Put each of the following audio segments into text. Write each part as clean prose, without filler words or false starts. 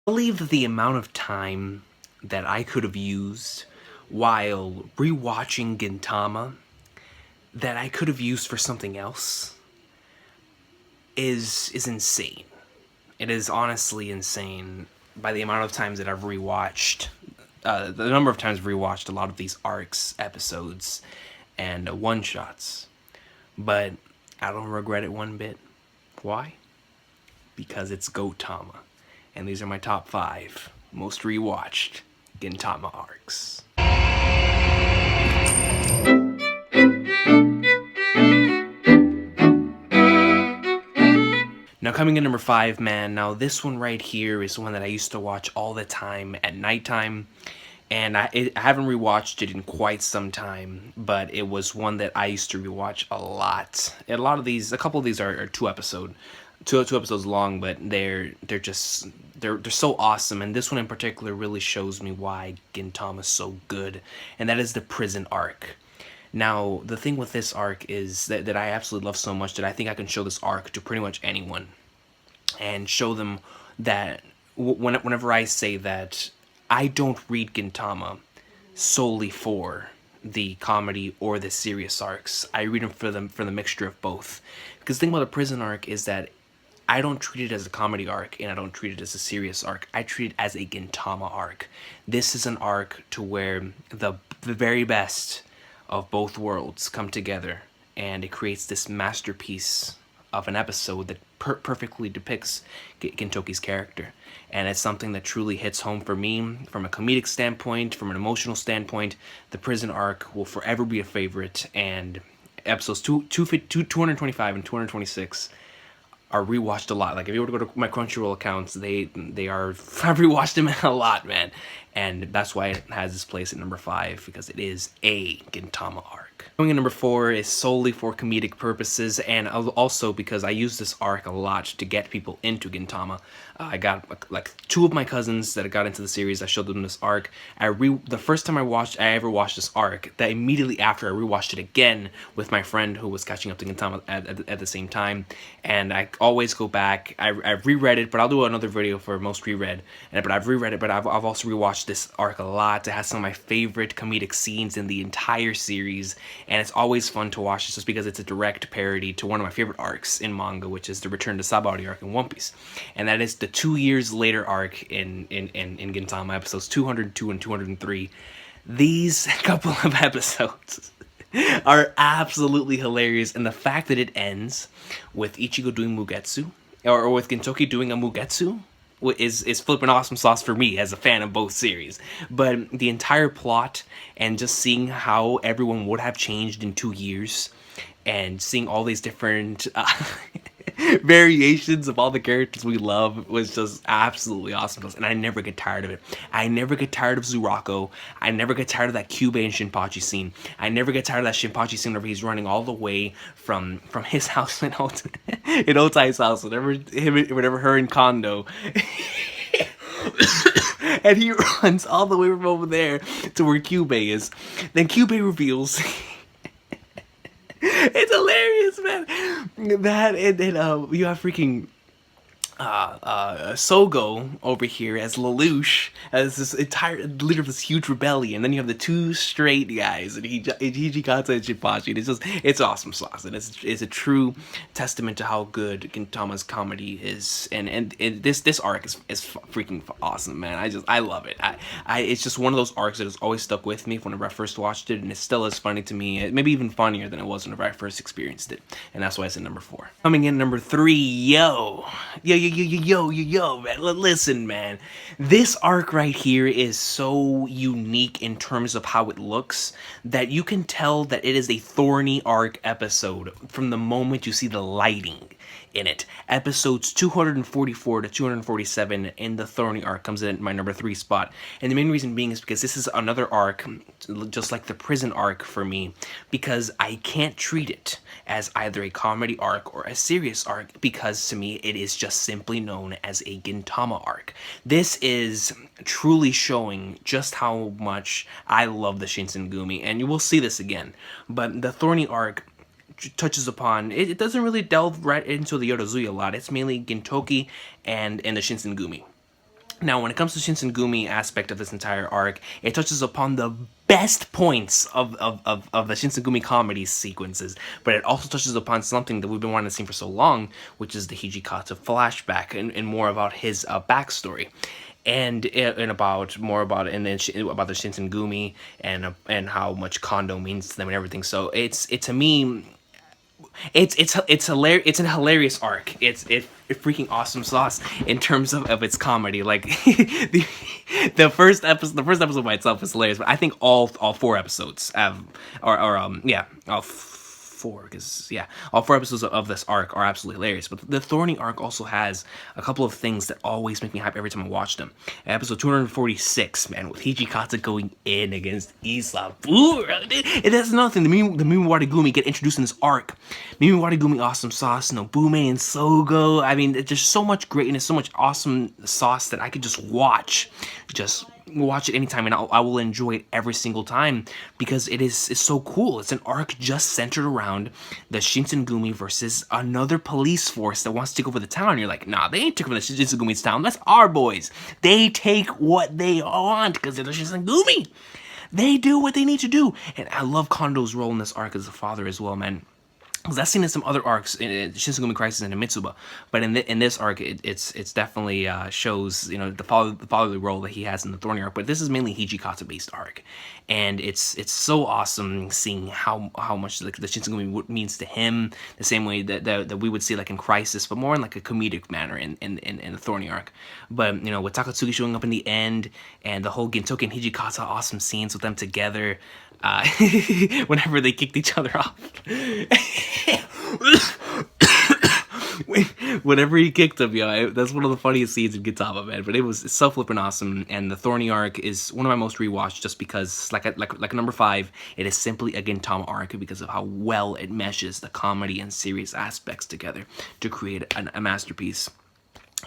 believe that the amount of time that I could have used while rewatching Gintama that I could have used for something else is insane. It is honestly insane by the amount of times that I've rewatched, the number of times I've rewatched a lot of these arcs, episodes, and one-shots. But I don't regret it one bit. Why? Because it's Gotama. And these are my top 5 most rewatched Gintama arcs. Now coming in number 5, man, now this one right here is one that I used to watch all the time at nighttime. And I haven't rewatched it in quite some time, but it was one that I used to rewatch a lot. And a couple of these are two episodes long, but they're so awesome. And this one in particular really shows me why Gintama is so good, and that is the prison arc. Now, the thing with this arc is that I absolutely love so much that I think I can show this arc to pretty much anyone and show them that whenever I say that I don't read Gintama solely for the comedy or the serious arcs. I read them for the mixture of both. Because the thing about the prison arc is that I don't treat it as a comedy arc and I don't treat it as a serious arc. I treat it as a Gintama arc. This is an arc to where the very best of both worlds come together, and it creates this masterpiece of an episode that perfectly depicts Gintoki's character. And it's something that truly hits home for me from a comedic standpoint, from an emotional standpoint. The prison arc will forever be a favorite, and episodes 225 and 226 are rewatched a lot. Like if you were to go to my Crunchyroll accounts, they are, I've rewatched them a lot, man. And that's why it has this place at number 5, because it is a Gintama arc. Going in number 4 is solely for comedic purposes, and also because I use this arc a lot to get people into Gintama. I got like 2 of my cousins that got into the series. I showed them this arc. The first time I ever watched this arc, that immediately after I rewatched it again with my friend who was catching up to Gintama at the same time, and I always go back. I've reread it, but I'll do another video for most reread. But I've reread it, but I've also rewatched this arc a lot. It has some of my favorite comedic scenes in the entire series, and it's always fun to watch just because it's a direct parody to one of my favorite arcs in manga, which is the Return to Sabaody arc in One Piece, and that is the 2 years later arc in Gintama, episodes 202 and 203. These couple of episodes are absolutely hilarious, and the fact that it ends with Ichigo doing Mugetsu, or with Gintoki doing a Mugetsu, is flipping awesome sauce for me as a fan of both series. But the entire plot and just seeing how everyone would have changed in 2 years, and seeing all these different variations of all the characters we love was just absolutely awesome. And I never get tired of it. I never get tired of Zurako. I never get tired of that Kyubey and Shinpachi scene. I never get tired of that Shinpachi scene where he's running all the way from his house in Otai's house, whenever her in Kondo. And he runs all the way from over there to where Kyubey is. Then Kyubey reveals... It's hilarious, man. That and then you have freaking Sogo over here as Lelouch, as this entire leader of this huge rebellion. Then you have the 2 straight guys, and Hijikata and Shinpachi. And it's awesome sauce, and it's a true testament to how good Gintama's comedy is. And this arc is freaking awesome, man. I love it. It's just one of those arcs that has always stuck with me whenever I first watched it, and it's still as funny to me. Maybe even funnier than it was whenever I first experienced it, and that's why it's at number 4. Coming in number 3, yo, man. Listen, man. This arc right here is so unique in terms of how it looks that you can tell that it is a Thorny arc episode from the moment you see the lighting in it. Episodes 244 to 247 in the Thorny arc comes in at my number 3 spot. And the main reason being is because this is another arc, just like the prison arc for me, because I can't treat it as either a comedy arc or a serious arc, because to me it is just simply known as a Gintama arc. This is truly showing just how much I love the Shinsengumi, and you will see this again. But the Thorny arc touches upon, it doesn't really delve right into the Yodozuya a lot. It's mainly Gintoki and the Shinsengumi. Now, when it comes to Shinsengumi aspect of this entire arc, it touches upon the best points of the Shinsengumi comedy sequences, but it also touches upon something that we've been wanting to see for so long, which is the Hijikata flashback and more about his backstory. And about more about and then about the Shinsengumi and how much Kondo means to them and everything. So it to me it's hilarious. It's an hilarious arc. It's freaking awesome sauce in terms of its comedy. Like the first episode by itself is hilarious, but I think all four episodes have or yeah, all four, because yeah, all four episodes of this arc are absolutely hilarious. But the Thorny arc also has a couple of things that always make me hype every time I watch them. Episode 246, man, with Hijikata going in against Isabura. And that's another thing. The Mimi Wategumi get introduced in this arc. Mimi Wategumi, awesome sauce. Nobume and Sogo. I mean, there's so much greatness, so much awesome sauce that I could just watch it anytime, and I will enjoy it every single time, because it's so cool. It's an arc just centered around the Shinsengumi versus another police force that wants to take over the town. You're like, nah, they ain't taking over the Shinsengumi's town. That's our boys. They take what they want because they're the Shinsengumi. They do what they need to do. And I love Kondo's role in this arc as a father as well, man. Because I've seen in some other arcs, in Shinsengumi Crisis and in Mitsuba, but in this arc, it's definitely shows the fatherly role that he has in the Thorny arc. But this is mainly Hijikata based arc, and it's so awesome seeing how much like the Shinsengumi means to him, the same way that we would see like in Crisis, but more in like a comedic manner in the Thorny arc. But with Takatsuki showing up in the end and the whole Gintoki and Hijikata awesome scenes with them together. Whenever they kicked each other off. Whenever he kicked him, that's one of the funniest scenes in Gintama, man. But it's so flippin' awesome, and the Thorny arc is one of my most rewatched, just because, like number 5, it is simply a Gintama arc because of how well it meshes the comedy and serious aspects together to create a masterpiece.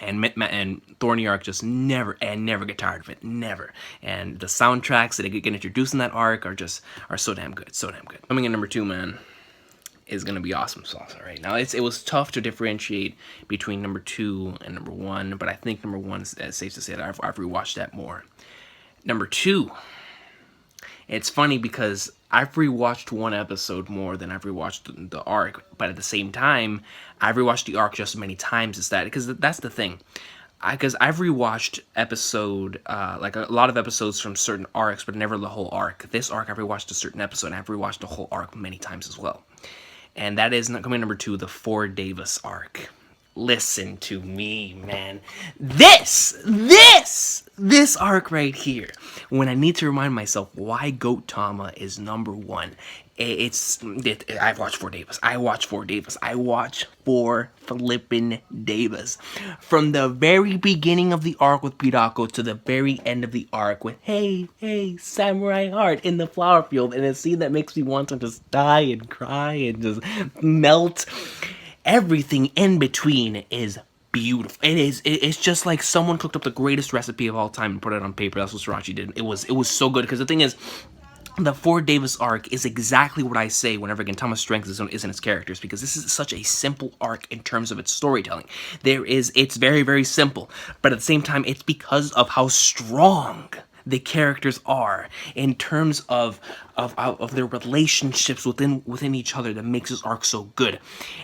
And Thorny arc just never get tired of it, never. And the soundtracks that get introduced in that arc are so damn good, so damn good. Coming in number 2, man, is gonna be awesome sauce. All right, now it was tough to differentiate between number 2 and number 1, but I think number 1 is safe to say that I've rewatched that more. Number 2. It's funny because I've rewatched one episode more than I've rewatched the arc, but at the same time, I've rewatched the arc just as many times as that, because that's the thing. Because I've rewatched like a lot of episodes from certain arcs, but never the whole arc. This arc, I've rewatched a certain episode, and I've rewatched the whole arc many times as well. And that is coming number 2, the 4 Davis arc. Listen to me, man. This arc right here, when I need to remind myself why Gintama is number 1. I've watched 4 Davis. I watch 4 Davis. I watch 4 flippin' Davis. From the very beginning of the arc with Pirako to the very end of the arc with Hey, Samurai Heart in the flower field, and a scene that makes me want to just die and cry and just melt. Everything in between is beautiful. It's just like someone cooked up the greatest recipe of all time and put it on paper. That's what Sriracha did. It was so good, because the thing is, the 4 Davis arc is exactly what I say whenever Gintama's strength is in its characters, because this is such a simple arc in terms of its storytelling. It's very, very simple, but at the same time, it's because of how strong the characters are in terms of their relationships within each other that makes this arc so good.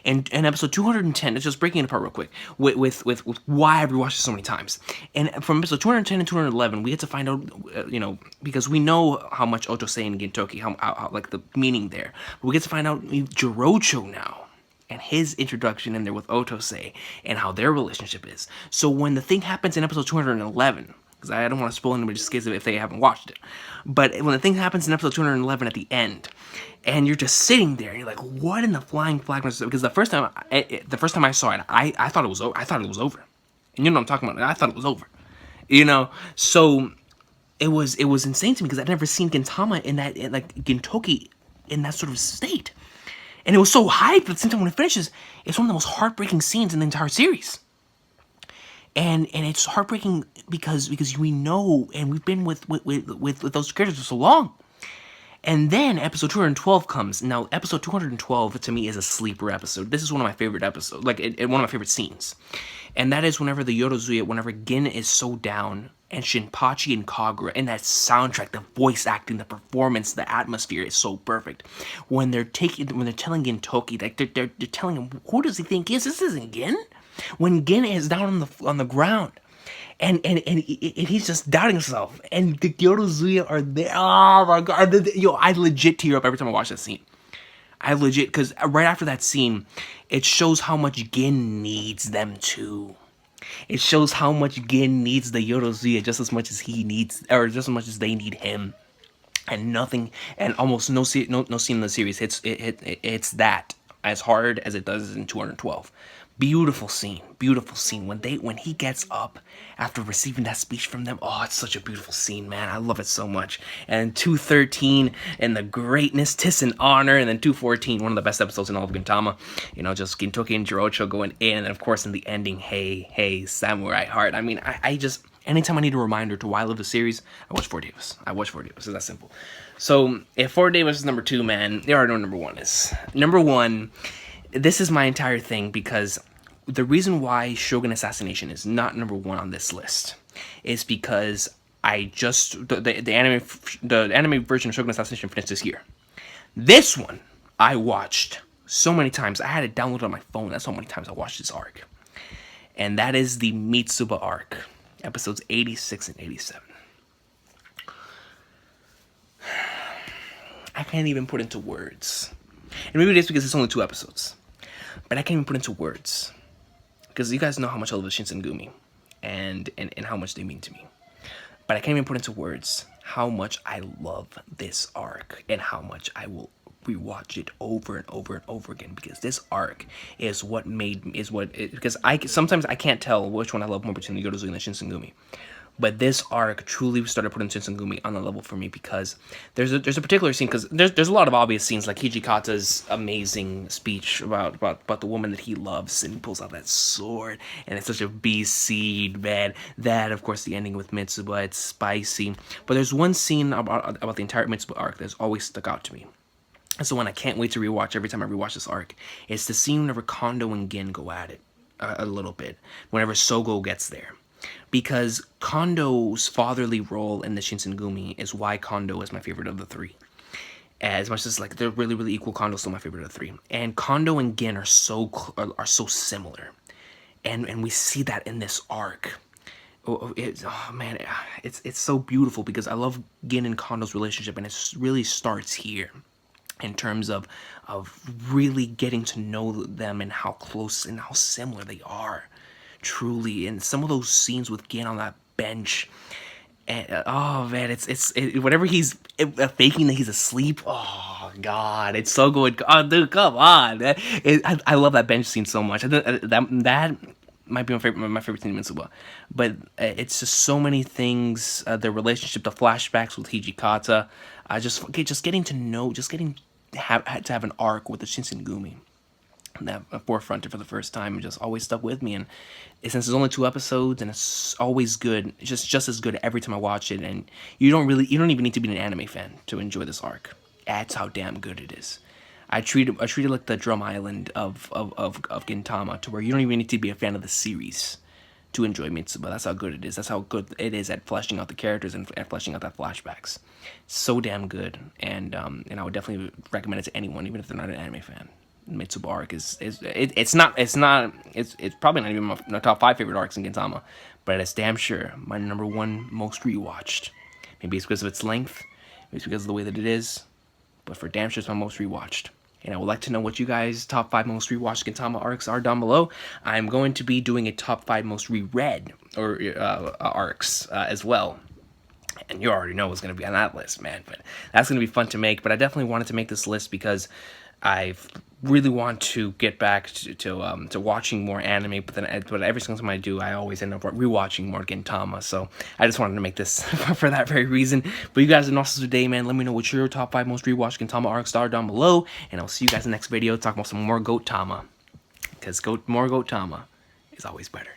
And episode 210, it's just breaking it apart real quick with why I've rewatched it so many times. And from episode 210 and 211, we get to find out, because we know how much Otose and Gintoki, how like the meaning there. But we get to find out Jirocho now, and his introduction in there with Otose, and how their relationship is. So when the thing happens in episode 211, because I don't want to spoil anybody just in case if they haven't watched it, but when the thing happens in episode 211 at the end, and you're just sitting there, and you're like, what in the flying flag? Because the first time I saw it, I thought it was over. I thought it was over. And you know what I'm talking about. I thought it was over. So it was insane to me, because I'd never seen Gintama in that, like Gintoki in that sort of state. And it was so hyped, but at the same time when it finishes, it's one of the most heartbreaking scenes in the entire series. And it's heartbreaking because we know, and we've been with those characters for so long. And then episode 212 comes. Now, episode 212 to me is a sleeper episode. This is one of my favorite episodes, like one of my favorite scenes. And that is whenever the Yorozuya, whenever Gin is so down, and Shinpachi and Kagura, and that soundtrack, the voice acting, the performance, the atmosphere is so perfect. When they're telling Gintoki, like they're telling him, who does he think he is? This isn't Gin. When Gin is down on the ground. And he's just doubting himself. And the Yorozuya are there. Oh my god. I legit tear up every time I watch that scene. I legit, because right after that scene, it shows how much Gin needs them too. It shows how much Gin needs the Yorozuya just as much as he needs, or just as much as they need him. And nothing, and almost no scene in the series it's that as hard as it does in 212. Beautiful scene when he gets up after receiving that speech from them. Oh, it's such a beautiful scene, man. I love it so much. And 213 and the greatness, Tis and Honor, and then 214, one of the best episodes in all of Gintama. You know, just Gintoki and Jirocho going in, and of course in the ending, hey, Samurai Heart. I mean, I just, anytime I need a reminder to why I love the series, I watch 4 Days. It's that simple. So if 4 Days is number 2, man, they already know number 1 is. Number 1, this is my entire thing, because the reason why Shogun Assassination is not number 1 on this list is because I just, the anime version of Shogun Assassination finished this year. This one I watched so many times. I had it downloaded on my phone. That's how many times I watched this arc. And that is the Mitsuba arc, episodes 86 and 87. I can't even put into words. And maybe it's because it's only 2 episodes. But I can't even put into words. Because you guys know how much I love Shinsengumi. And how much they mean to me. But I can't even put into words how much I love this arc. And how much I will rewatch it over and over and over again. Because this arc is what because sometimes I can't tell which one I love more between the Yorozuya and the Shinsengumi. But this arc truly started putting Shinsengumi on the level for me, because there's a particular scene, because there's a lot of obvious scenes, like Hijikata's amazing speech about the woman that he loves, and he pulls out that sword, and it's such a beast seed, man. That, of course, the ending with Mitsuba, it's spicy. But there's one scene about the entire Mitsuba arc that's always stuck out to me. It's the one I can't wait to rewatch every time I rewatch this arc. It's the scene whenever Kondo and Gin go at it a little bit, whenever Sogo gets there. Because Kondo's fatherly role in the Shinsengumi is why Kondo is my favorite of the 3. As much as, like, they're really, really equal, Kondo's still my favorite of the 3. And Kondo and Gin are so similar. And we see that in this arc. Man, it's so beautiful, because I love Gin and Kondo's relationship, and it really starts here. In terms of really getting to know them and how close and how similar they are. Truly, and some of those scenes with Gin on that bench, and oh man, it's whenever he's faking that he's asleep. Oh god, it's so good. Oh dude, come on! I love that bench scene so much. That might be my favorite scene in Mitsuba, but it's just so many things. The relationship, the flashbacks with Hijikata, just getting to know, to have an arc with the Shinsengumi. That forefronted for the first time, and just always stuck with me. And since there's only 2 episodes, and it's always good, it's just as good every time I watch it. And you don't even need to be an anime fan to enjoy this arc. That's how damn good it is. I treat it like the Drum Island of Gintama, to where you don't even need to be a fan of the series to enjoy Mitsuba. That's how good it is. That's how good it is at fleshing out the characters and fleshing out that flashbacks. So damn good, and I would definitely recommend it to anyone, even if they're not an anime fan. Mitsuba arc it's probably not even my top 5 favorite arcs in Gintama, but it's damn sure my number 1 most rewatched. Maybe it's because of its length, maybe it's because of the way that it is, but for damn sure it's my most rewatched. And I would like to know what you guys' top 5 most rewatched Gintama arcs are down below. I'm going to be doing a top 5 most reread or arcs as well. And you already know what's going to be on that list, man. But that's going to be fun to make. But I definitely wanted to make this list because I really want to get back to watching more anime, but every single time I do, I always end up rewatching more Gintama. So I just wanted to make this for that very reason. But you guys are awesome today, man. Let me know what your top 5 most rewatched Gintama arcs are down below, and I'll see you guys in the next video talking about some more Goat-Tama, because more Goat-Tama is always better.